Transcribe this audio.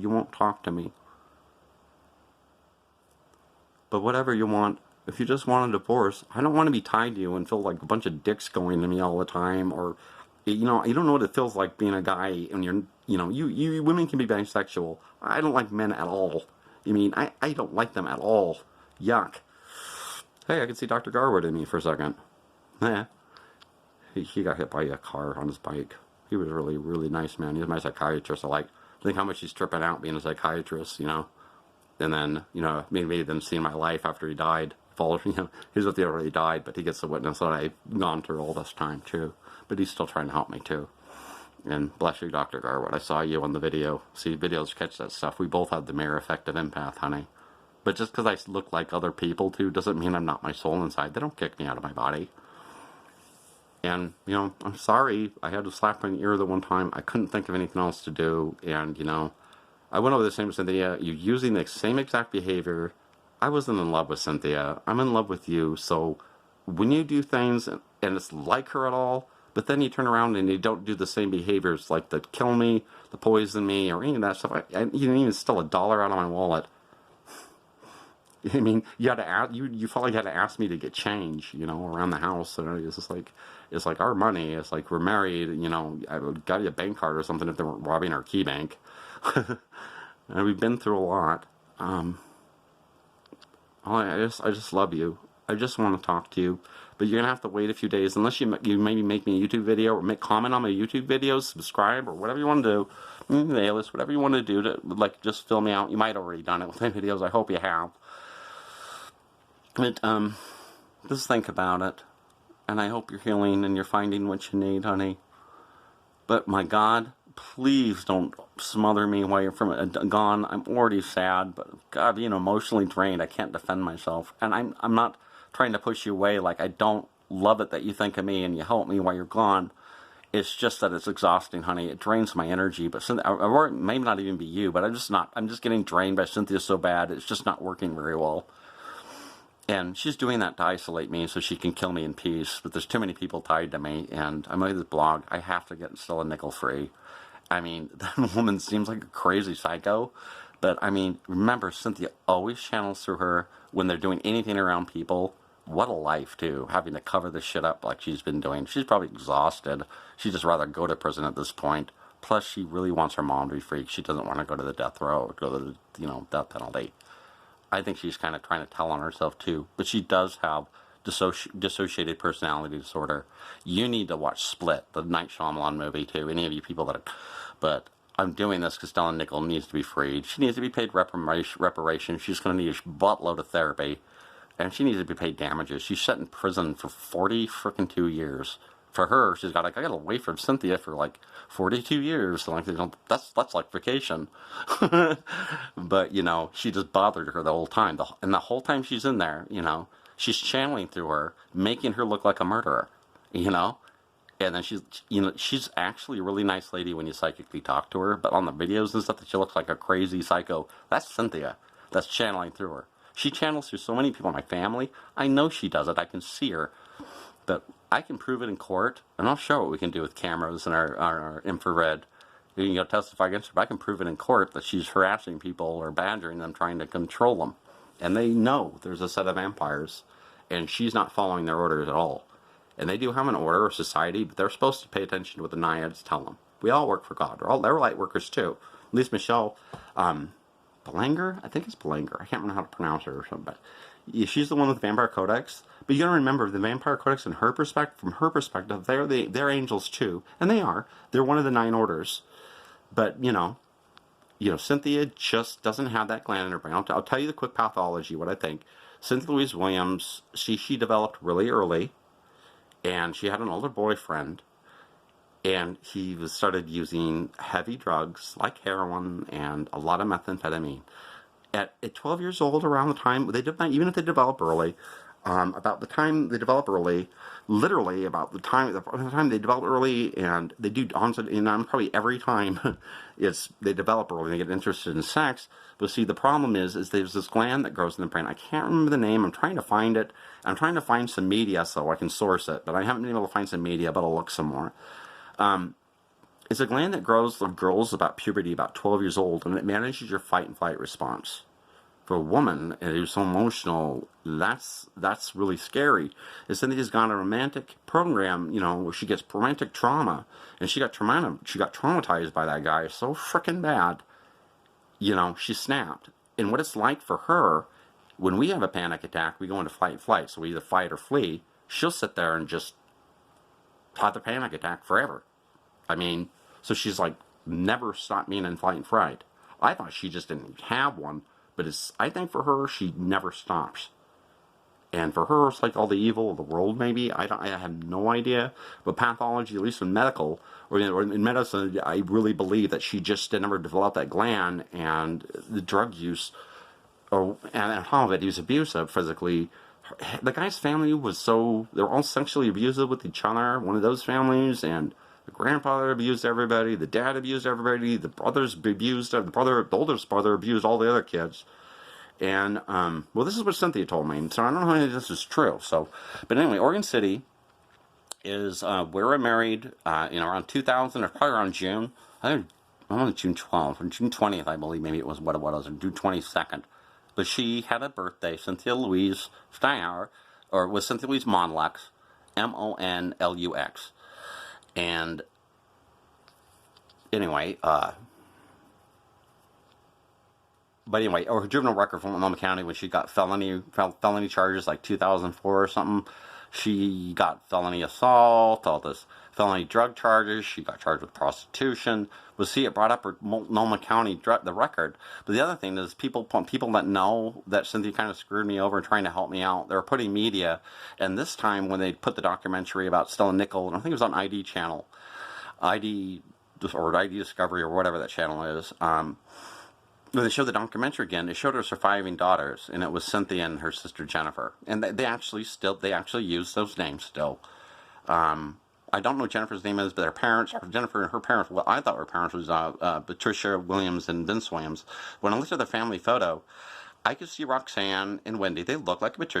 You won't talk to me. But whatever you want, if you just want a divorce, I don't want to be tied to you and feel like a bunch of dicks going to me all the time, or, you know, you don't know what it feels like being a guy and you're, you know, you women can be bisexual. I don't like men at all. I mean, I don't like them at all. Yuck. Hey, I can see Dr. Garwood in me for a second. Yeah. He got hit by a car on his bike. He was really, really nice, man. He was my psychiatrist. I think how much he's tripping out being a psychiatrist, you know. And then, you know, maybe them seeing my life after he died. You know, he's with the already died, but he gets to witness that I've gone through all this time, too. But he's still trying to help me, too. And bless you, Dr. Garwood. I saw you on the video. See, videos catch that stuff. We both have the mirror effect of empath, honey. But just because I look like other people, too, doesn't mean I'm not my soul inside. They don't kick me out of my body. And, you know, I'm sorry. I had to slap my ear the one time. I couldn't think of anything else to do. And, you know, I went over the same with Cynthia. You're using the same exact behavior. I wasn't in love with Cynthia. I'm in love with you. So when you do things and it's like her at all, but then you turn around and you don't do the same behaviors like the kill me, the poison me, or any of that stuff. You didn't even steal $1 out of my wallet. I mean, you had to ask, you felt like you had to ask me to get change, you know, around the house. And it's just like, it's like our money. It's like we're married, you know, I got you a bank card or something if they weren't robbing our key bank. And we've been through a lot. I just love you. I just want to talk to you. But you're going to have to wait a few days. Unless you maybe make me a YouTube video or comment on my YouTube videos, subscribe, or whatever you want to do. Mail us, whatever you want to do to, like, just fill me out. You might have already done it with my videos. I hope you have. But, just think about it. And I hope you're healing and you're finding what you need, honey. But, my God, please don't smother me while you're gone. I'm already sad, but, God, you know, emotionally drained. I can't defend myself. And I'm not trying to push you away. Like, I don't love it that you think of me and you help me while you're gone. It's just that it's exhausting, honey. It drains my energy. But Cynthia, or it may not even be you, but I'm just getting drained by Cynthia so bad. It's just not working very well. And she's doing that to isolate me so she can kill me in peace. But there's too many people tied to me. And I made this blog. I have to get still a nickel free. I mean, that woman seems like a crazy psycho. But, I mean, remember, Cynthia always channels through her when they're doing anything around people. What a life, too, having to cover this shit up like she's been doing. She's probably exhausted. She'd just rather go to prison at this point. Plus, she really wants her mom to be free. She doesn't want to go to the death row or go to the, you know, death penalty. I think she's kind of trying to tell on herself, too. But she does have dissociated personality disorder. You need to watch Split, the Night Shyamalan movie, too. Any of you people that are... But I'm doing this because Stella Nickel needs to be freed. She needs to be paid reparations. She's going to need a buttload of therapy. And she needs to be paid damages. She's set in prison for 42 years. For her, she's got like, I got away from Cynthia for like 42 years. So like, you know, that's like vacation. But, you know, she just bothered her the whole time. And the whole time she's in there, you know, she's channeling through her, making her look like a murderer, you know? And then she's actually a really nice lady when you psychically talk to her. But on the videos and stuff, that she looks like a crazy psycho. That's Cynthia. That's channeling through her. She channels through so many people in my family. I know she does it. I can see her. But I can prove it in court. And I'll show what we can do with cameras and our infrared. You can go testify against her. But I can prove it in court that she's harassing people or badgering them, trying to control them. And they know there's a set of vampires. And she's not following their orders at all. And they do have an order or society, but they're supposed to pay attention to what the naiads tell them. We all work for God. They're light workers too. At least Michelle Belanger? I think it's Belanger. I can't remember how to pronounce her or something. But she's the one with the Vampire Codex. But you gotta remember, the Vampire Codex, from her perspective, they're angels too. And they are. They're one of the 9 orders. But, you know, Cynthia just doesn't have that gland in her brain. I'll tell you the quick pathology, what I think. Cynthia Louise Williams, she developed really early. And she had an older boyfriend, and he started using heavy drugs like heroin and a lot of methamphetamine. At 12 years old, around the time, even if they develop early, about the time they develop early, literally about the time they develop early, and they do onset, and probably every time they develop early, they get interested in sex. But see, the problem is there's this gland that grows in the brain. I can't remember the name. I'm trying to find it. I'm trying to find some media so I can source it, but I haven't been able to find some media, but I'll look some more. It's a gland that grows the girls about puberty, about 12 years old, and it manages your fight and flight response. For a woman who's so emotional, that's really scary. And Cynthia's gone on a romantic program, where she gets romantic trauma, and she got traumatized by that guy so freaking bad. She snapped. And what it's like for her, when we have a panic attack, we go into fight and flight. So we either fight or flee. She'll sit there and just have the panic attack forever. I mean, so she's like never stopped being in fight and fright. I thought she just didn't have one, but I think for her, she never stops. And for her, it's like all the evil of the world, maybe. I have no idea. But pathology, at least in medical, or in medicine, I really believe that she just never developed that gland, and the drug use, and all of it, he was abusive physically. The guy's family was they were all sexually abusive with each other, one of those families, and the grandfather abused everybody, the dad abused everybody, the brothers abused, the oldest brother abused all the other kids. And, well, this is what Cynthia told me, so I don't know how many of this is true. But anyway, Oregon City is where I married, around 2000, or probably around June. I think on June 12th, or June 20th, I believe, maybe it was what it was, or June 22nd. But she had a birthday, Cynthia Louise Steinhauer, or was Cynthia Louise Monlux, Monlux. And anyway, her juvenile record from Multnomah County, when she got felony charges like 2004 or something, she got felony assault, all this felony drug charges. She got charged with prostitution. It brought up her Multnomah County the record. But the other thing is, people that know that Cynthia kind of screwed me over and trying to help me out, they were putting media. And this time, when they put the documentary about Stella Nickel, and I think it was on ID channel, ID Discovery, or whatever that channel is. When they showed the documentary again, they showed her surviving daughters, and it was Cynthia and her sister Jennifer, and they actually use those names still. I don't know what Jennifer's name is, but their parents, Jennifer and her parents, well, I thought her parents was Patricia Williams and Vince Williams. When I looked at the family photo, I could see Roxanne and Wendy. They look like Patricia